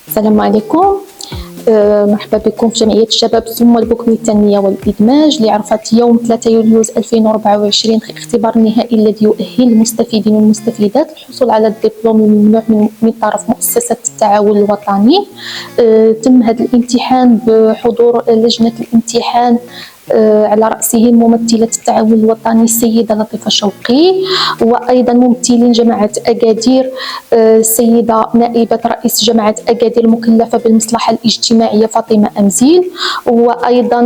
السلام عليكم. مرحبا بكم في جمعية الشباب ثم البكم التنمية والإدماج اللي عرفت يوم 3 يوليو 2024 اختبار النهائي الذي يؤهل المستفيدين والمستفيدات للحصول على الدبلوم الممنوح من طرف مؤسسة التعاون الوطني. تم هذا الامتحان بحضور لجنة الامتحان على رأسهم ممثلة التعاون الوطني السيدة لطيفة شوقي، وأيضا ممثلين جماعة أكادير السيدة نائبة رئيس جماعة أكادير المكلفة بالمصلحة الاجتماعية فاطمة أمزيل، وأيضا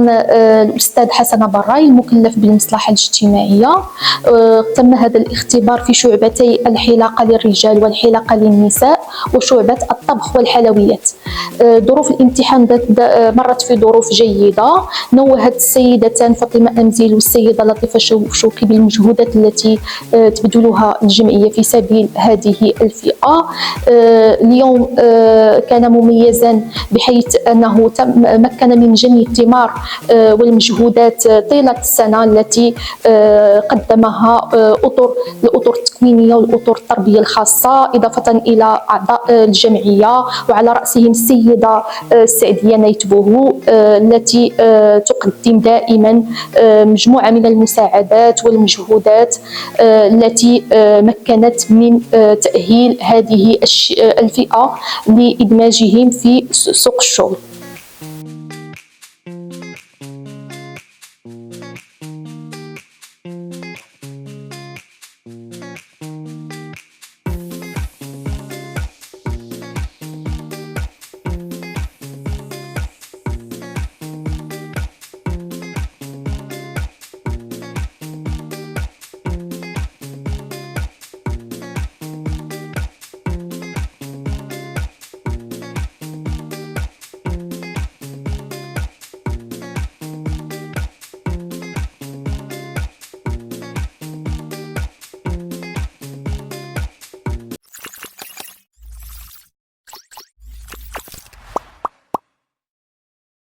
الأستاذ حسن براي المكلف بالمصلحة الاجتماعية. تم هذا الاختبار في شعبتي الحلاقة للرجال والحلاقة للنساء وشعبة الطبخ والحلويات. ظروف الامتحان مرت في ظروف جيدة. نوهت السيدتان فاطمة أمزيل والسيدة لطيفة شوقي بالمجهودات التي تبذلها الجمعية في سبيل هذه الفئة. اليوم كان مميزا بحيث أنه مكن من جني الثمار والمجهودات طيلة السنة التي قدمها الأطر التكوينية والأطر التربية الخاصة، إضافة إلى أعضاء الجمعية وعلى رأسهم السيدة السعدية نيتبوهو التي تقدم دائما مجموعة من المساعدات والمجهودات التي مكنت من تأهيل هذه الفئة لإدماجهم في سوق الشغل.